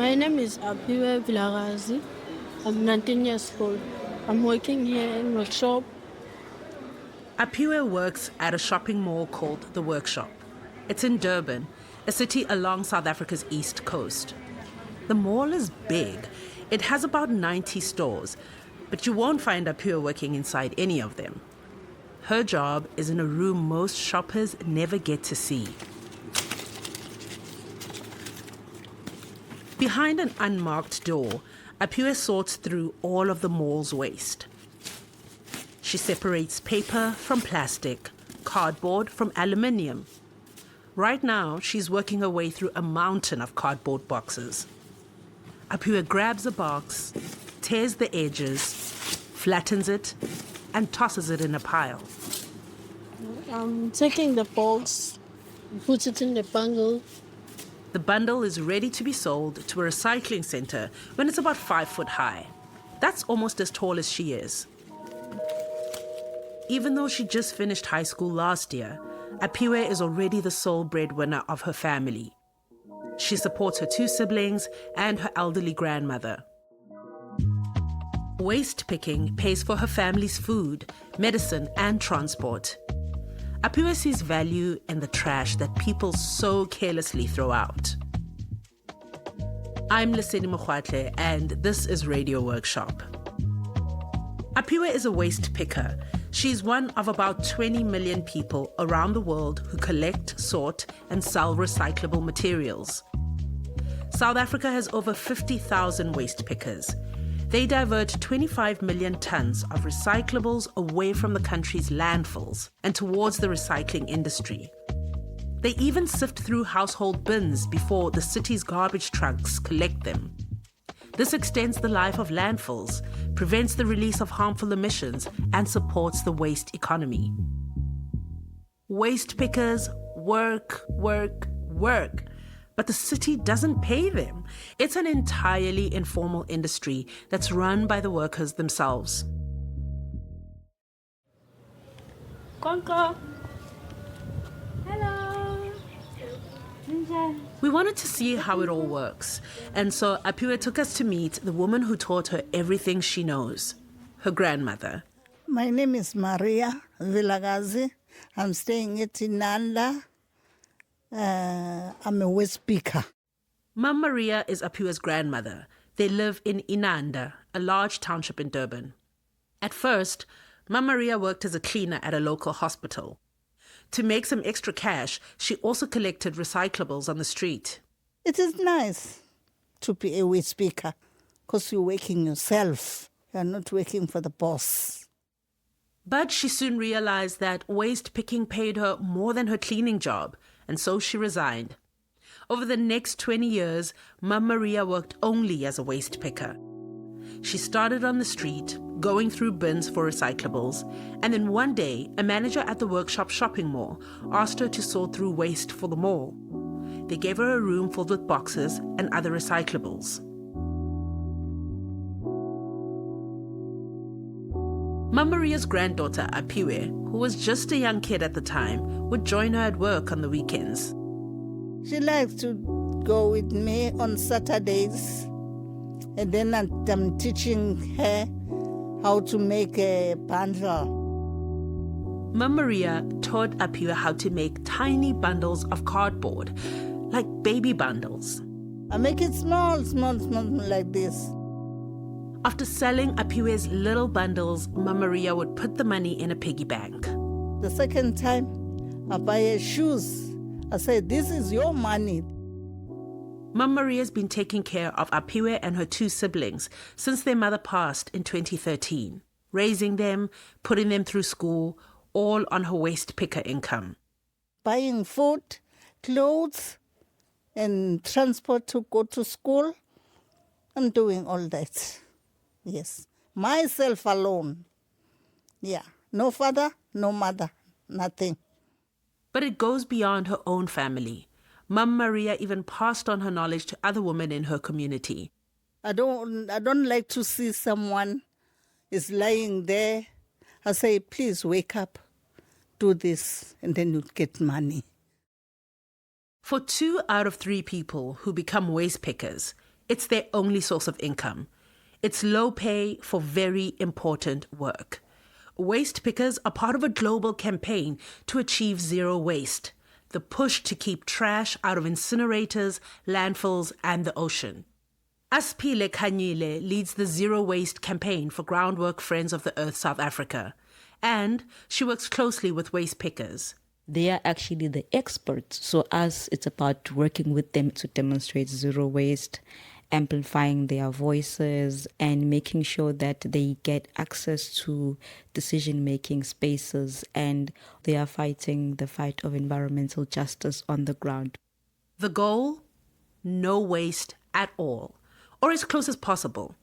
My name is Aphiwe. I'm 19 years old. I'm working here in a shop. Aphiwe works at a shopping mall called The Workshop. It's in Durban, a city along South Africa's east coast. The mall is big. It has about 90 stores, but you won't find Aphiwe working inside any of them. Her job is in a room most shoppers never get to see. Behind an unmarked door, Aphiwe sorts through all of the mall's waste. She separates paper from plastic, cardboard from aluminium. Right now, she's working her way through a mountain of cardboard boxes. Aphiwe grabs a box, tears the edges, flattens it, and tosses it in a pile. I'm taking the box, put it in the bundle. The bundle is ready to be sold to a recycling center when it's about 5 foot high. That's almost as tall as she is. Even though she just finished high school last year, Aphiwe is already the sole breadwinner of her family. She supports her 2 siblings and her elderly grandmother. Waste picking pays for her family's food, medicine, and transport. Aphiwe sees value in the trash that people so carelessly throw out. I'm Lesedi Mokgwatle, and this is Radio Workshop. Aphiwe is a waste picker. She's one of about 20 million people around the world who collect, sort, and sell recyclable materials. South Africa has over 50,000 waste pickers. They divert 25 million tons of recyclables away from the country's landfills and towards the recycling industry. They even sift through household bins before the city's garbage trucks collect them. This extends the life of landfills, prevents the release of harmful emissions, and supports the waste economy. Waste pickers work, but the city doesn't pay them. It's an entirely informal industry that's run by the workers themselves. Konko. Hello. We wanted to see how it all works, and so Aphiwe took us to meet the woman who taught her everything she knows, her grandmother. My name is Maria Vilagazi. I'm staying at Inanda. I'm a waste picker. Mam Maria is Aphiwe's grandmother. They live in Inanda, a large township in Durban. At first, Mam Maria worked as a cleaner at a local hospital. To make some extra cash, she also collected recyclables on the street. It is nice to be a waste picker because you're working yourself. You're not working for the boss. But she soon realized that waste picking paid her more than her cleaning job, and so she resigned. Over the next 20 years, Mam Maria worked only as a waste picker. She started on the street, going through bins for recyclables, and then one day, a manager at the Workshop shopping mall asked her to sort through waste for the mall. They gave her a room filled with boxes and other recyclables. Mam Maria's granddaughter, Aphiwe, who was just a young kid at the time, would join her at work on the weekends. She likes to go with me on Saturdays, and then I'm teaching her how to make a bundle. Mam Maria taught Aphiwe how to make tiny bundles of cardboard, like baby bundles. I make it small like this. After selling Aphiwe's little bundles, Mam Maria would put the money in a piggy bank. The second time, I buy her shoes. I say, this is your money. Mam Maria's been taking care of Aphiwe and her 2 siblings since their mother passed in 2013, raising them, putting them through school, all on her waste picker income. Buying food, clothes, and transport to go to school. I'm doing all that. Yes. Myself alone. Yeah. No father, no mother, nothing. But it goes beyond her own family. Mam Maria even passed on her knowledge to other women in her community. I don't like to see someone is lying there. I say, please wake up, do this, and then you get money. For 2 out of 3 people who become waste pickers, It's their only source of income. It's low pay for very important work. Waste pickers are part of a global campaign to achieve zero waste, the push to keep trash out of incinerators, landfills, and the ocean. Aphiwe Khanyile leads the Zero Waste campaign for Groundwork Friends of the Earth South Africa, and she works closely with waste pickers. They are actually the experts. So us, it's about working with them to demonstrate zero waste, amplifying their voices, and making sure that they get access to decision-making spaces, and they are fighting the fight of environmental justice on the ground. The goal? No waste at all, or as close as possible.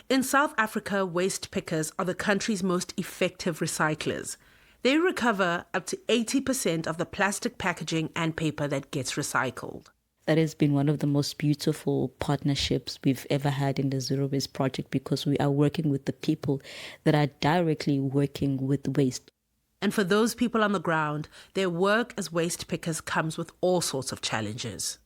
In South Africa, waste pickers are the country's most effective recyclers. They recover up to 80% of the plastic packaging and paper that gets recycled. That has been one of the most beautiful partnerships we've ever had in the Zero Waste Project, because we are working with the people that are directly working with waste. And for those people on the ground, their work as waste pickers comes with all sorts of challenges.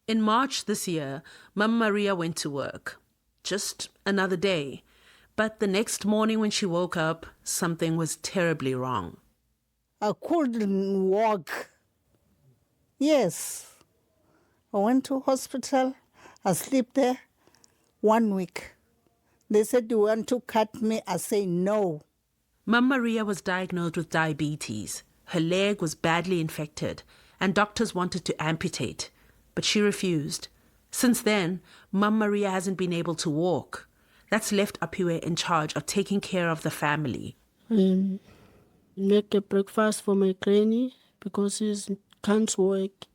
In March this year, Mama Maria went to work. Just another day. But the next morning when she woke up, something was terribly wrong. I couldn't walk. Yes. I went to hospital. I slept there 1 week. They said, "Do you want to cut me?" I say, "No." Mama Maria was diagnosed with diabetes. Her leg was badly infected, and doctors wanted to amputate, but she refused. Since then, Mama Maria hasn't been able to walk. That's left Aphiwe in charge of taking care of the family. Make a breakfast for my granny because she can't walk,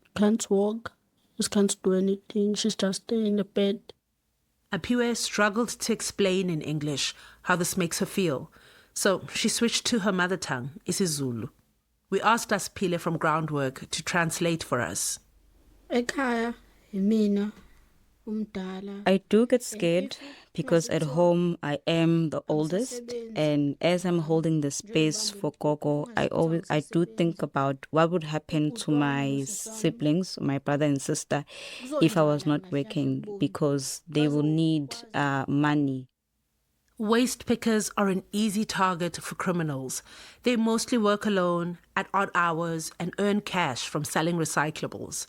she can't do anything. She's just staying in the bed. Aphiwe struggled to explain in English how this makes her feel, so she switched to her mother tongue, isiZulu. We asked Aphiwe from Groundwork to translate for us. Ekhaya, mina, umdala. I do get scared because at home I am the oldest, and as I'm holding the space for Gogo, I do think about what would happen to my siblings, my brother and sister, if I was not working, because they will need money. Waste pickers are an easy target for criminals. They mostly work alone at odd hours and earn cash from selling recyclables.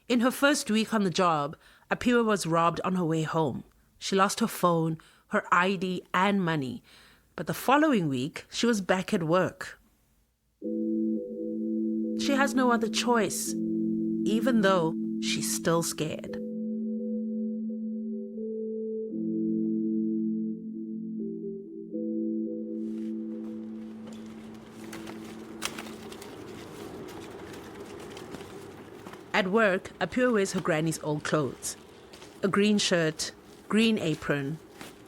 In her first week on the job, Aphiwe was robbed on her way home. She lost her phone, her ID, and money. But the following week, she was back at work. She has no other choice, even though she's still scared. At work, Aphiwe wears her granny's old clothes. A green shirt, green apron,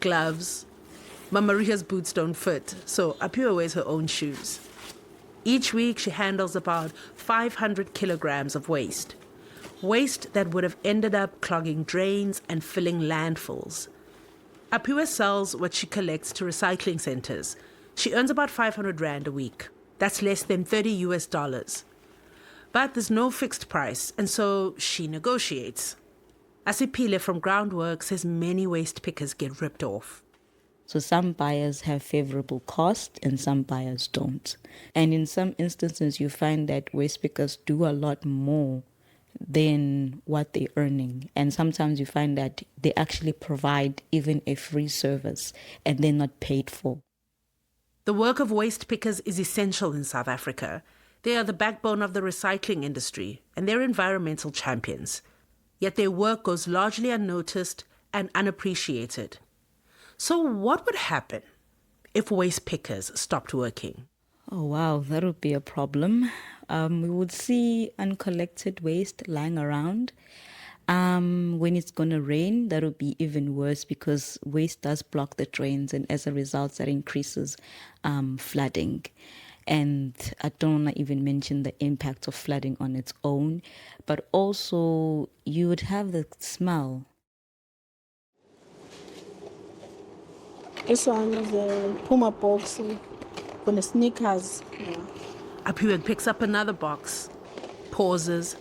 gloves. Mama Maria's boots don't fit, so Aphiwe wears her own shoes. Each week, she handles about 500 kilograms of waste. Waste that would have ended up clogging drains and filling landfills. Aphiwe sells what she collects to recycling centers. She earns about 500 Rand a week. That's less than $30. But there's no fixed price, and so she negotiates. Aphiwe from Groundwork says many waste pickers get ripped off. So some buyers have favorable cost and some buyers don't. And in some instances, you find that waste pickers do a lot more than what they're earning. And sometimes you find that they actually provide even a free service and they're not paid for. The work of waste pickers is essential in South Africa. They are the backbone of the recycling industry, and they're environmental champions. Yet their work goes largely unnoticed and unappreciated. So what would happen if waste pickers stopped working? Oh, wow, that would be a problem. We would see uncollected waste lying around. When it's going to rain, that would be even worse because waste does block the drains, and as a result, that increases flooding. And I don't want to even mention the impact of flooding on its own, but also you would have the smell. This one is a Puma box for the sneakers. Yeah. Aphiwe picks up another box, pauses.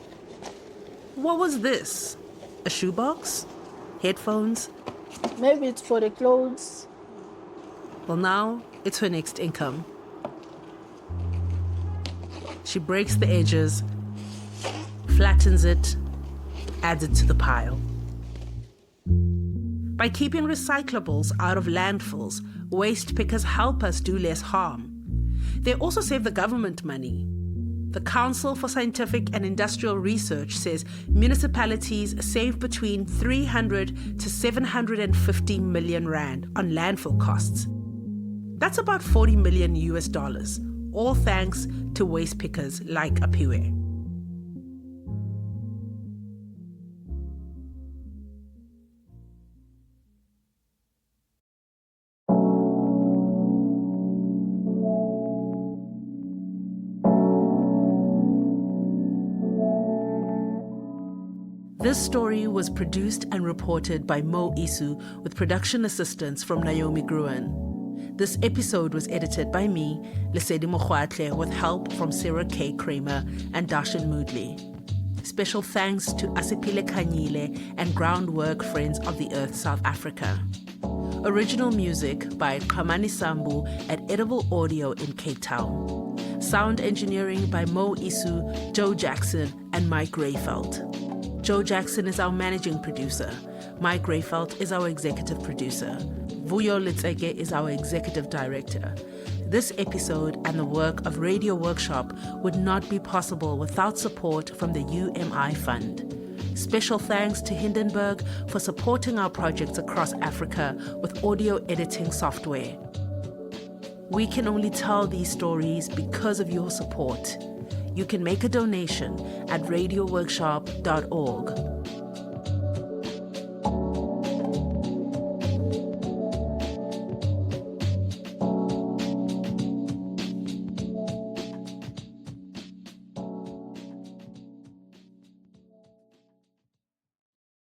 What was this? A shoebox? Headphones? Maybe it's for the clothes. Well, now it's her next income. She breaks the edges, flattens it, adds it to the pile. By keeping recyclables out of landfills, waste pickers help us do less harm. They also save the government money. The Council for Scientific and Industrial Research says municipalities save between 300 to 750 million rand on landfill costs. That's about $40 million US, all thanks to waste pickers like Aphiwe. This story was produced and reported by Mo Isu with production assistance from Naomi Gruen. This episode was edited by me, Lesedi Mokgwatle, with help from Sarah K. Kramer and Darshan Moodley. Special thanks to Asipile Kanyile and Groundwork Friends of the Earth South Africa. Original music by Kamani Sambu at Edible Audio in Cape Town. Sound engineering by Mo Isu, Joe Jackson, and Mike Rayfeld. Joe Jackson is our managing producer. Mike Rayfeld is our executive producer. Vuyo Litsege is our executive director. This episode and the work of Radio Workshop would not be possible without support from the UMI Fund. Special thanks to Hindenburg for supporting our projects across Africa with audio editing software. We can only tell these stories because of your support. You can make a donation at radioworkshop.org.